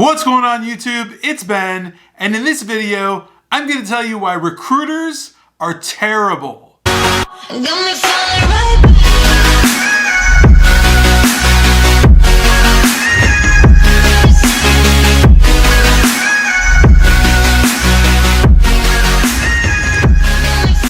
What's going on YouTube? It's Ben, and in this video, I'm going to tell you why recruiters are terrible.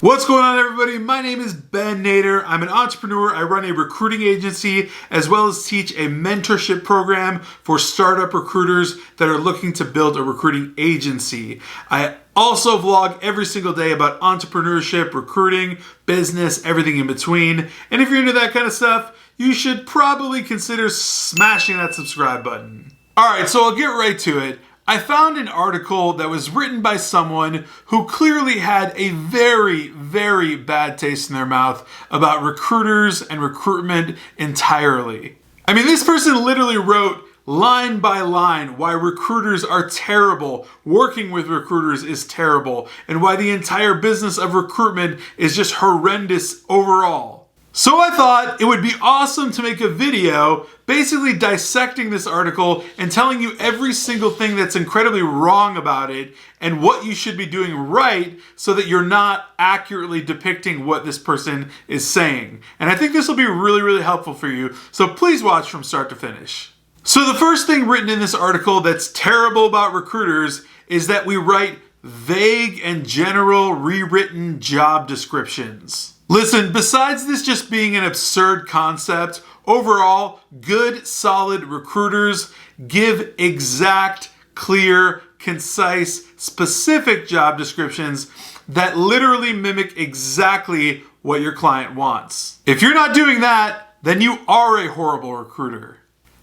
What's going on, everybody? My name is Ben Nader. I'm an entrepreneur. I run a recruiting agency as well as teach a mentorship program for startup recruiters that are looking to build a recruiting agency. I also vlog every single day about entrepreneurship, recruiting, business, everything in between. And if you're into that kind of stuff, you should probably consider smashing that subscribe button. All right, so I'll get right to it. I found an article that was written by someone who clearly had a very, very bad taste in their mouth about recruiters and recruitment entirely. I mean, this person literally wrote line by line why recruiters are terrible, working with recruiters is terrible, and why the entire business of recruitment is just horrendous overall. So I thought it would be awesome to make a video basically dissecting this article and telling you every single thing that's incredibly wrong about it and what you should be doing right so that you're not accurately depicting what this person is saying. And I think this will be really, really helpful for you. So please watch from start to finish. So the first thing written in this article that's terrible about recruiters is that we write vague and general rewritten job descriptions. Listen, besides this just being an absurd concept, overall, good, solid recruiters give exact, clear, concise, specific job descriptions that literally mimic exactly what your client wants. If you're not doing that, then you are a horrible recruiter.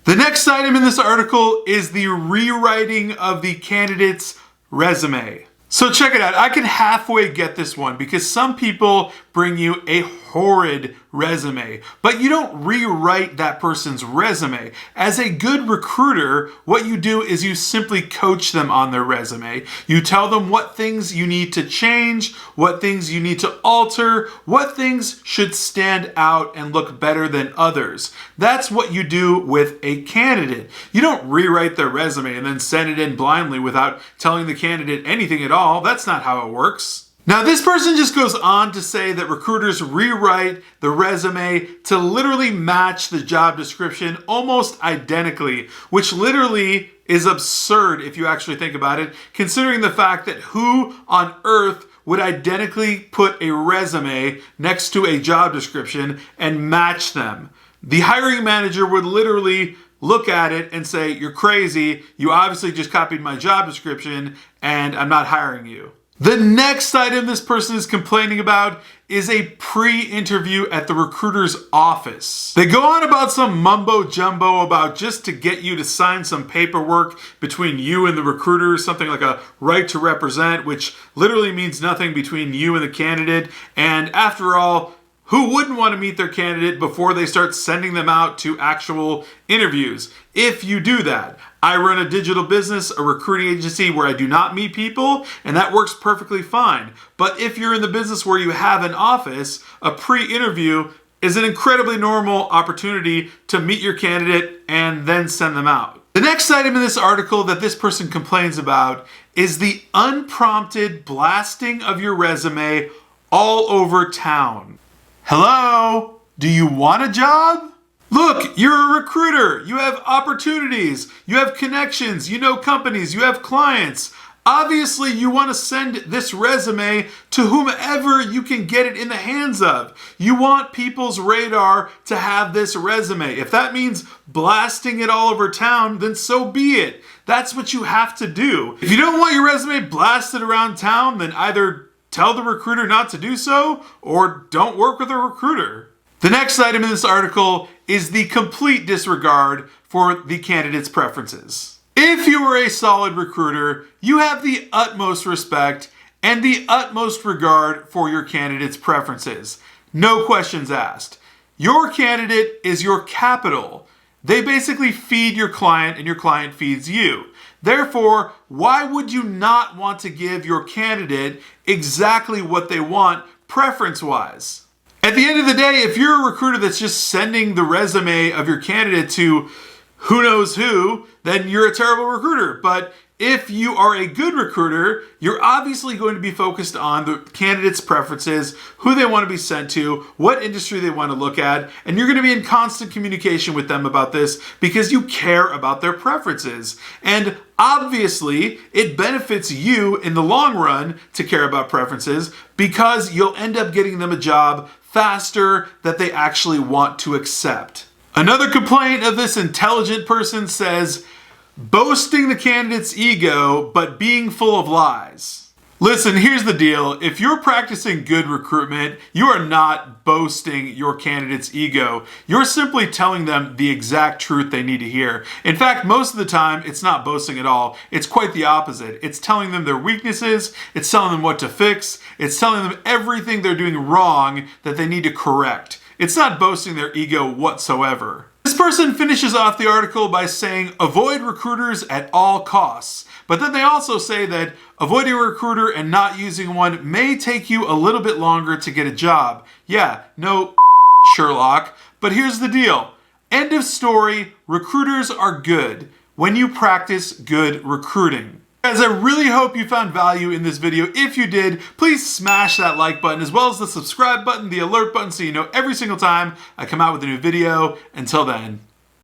The next item in this article is the rewriting of the candidate's resume. So check it out. I can halfway get this one because some people bring you a horrid resume, but you don't rewrite that person's resume. As a good recruiter, what you do is you simply coach them on their resume. You tell them what things you need to change, what things you need to alter, what things should stand out and look better than others. That's what you do with a candidate. You don't rewrite their resume and then send it in blindly without telling the candidate anything at all. That's not how it works. Now, this person just goes on to say that recruiters rewrite the resume to literally match the job description almost identically, which literally is absurd if you actually think about it, considering the fact that who on earth would identically put a resume next to a job description and match them? The hiring manager would literally look at it and say, "You're crazy. You obviously just copied my job description and I'm not hiring you." The next item this person is complaining about is a pre-interview at the recruiter's office. They go on about some mumbo jumbo about just to get you to sign some paperwork between you and the recruiter, something like a right to represent, which literally means nothing between you and the candidate. And after all, who wouldn't want to meet their candidate before they start sending them out to actual interviews? If you do that, I run a digital business, a recruiting agency where I do not meet people, and that works perfectly fine. But if you're in the business where you have an office, a pre-interview is an incredibly normal opportunity to meet your candidate and then send them out. The next item in this article that this person complains about is the unprompted blasting of your resume all over town. Hello? Do you want a job? Look, you're a recruiter. You have opportunities. You have connections. You know companies. You have clients. Obviously, you want to send this resume to whomever you can get it in the hands of. You want people's radar to have this resume. If that means blasting it all over town, then so be it. That's what you have to do. If you don't want your resume blasted around town, then either tell the recruiter not to do so or don't work with a recruiter. The next item in this article is the complete disregard for the candidate's preferences. If you are a solid recruiter, you have the utmost respect and the utmost regard for your candidate's preferences. No questions asked. Your candidate is your capital. They basically feed your client and your client feeds you. Therefore, why would you not want to give your candidate exactly what they want preference-wise? At the end of the day, if you're a recruiter that's just sending the resume of your candidate to who knows who, then you're a terrible recruiter. But if you are a good recruiter, you're obviously going to be focused on the candidate's preferences, who they want to be sent to, what industry they want to look at, and you're going to be in constant communication with them about this because you care about their preferences. And obviously, it benefits you in the long run to care about preferences because you'll end up getting them a job faster that they actually want to accept. Another complaint of this intelligent person says, boasting the candidate's ego, but being full of lies. Listen, here's the deal. If you're practicing good recruitment, you are not boasting your candidate's ego. You're simply telling them the exact truth they need to hear. In fact, most of the time, it's not boasting at all. It's quite the opposite. It's telling them their weaknesses. It's telling them what to fix. It's telling them everything they're doing wrong that they need to correct. It's not boasting their ego whatsoever. This person finishes off the article by saying, avoid recruiters at all costs. But then they also say that avoiding a recruiter and not using one may take you a little bit longer to get a job. Yeah, no Sherlock, but here's the deal. End of story, recruiters are good when you practice good recruiting. Guys, I really hope you found value in this video. If you did, please smash that like button as well as the subscribe button, the alert button, so you know every single time I come out with a new video. Until then.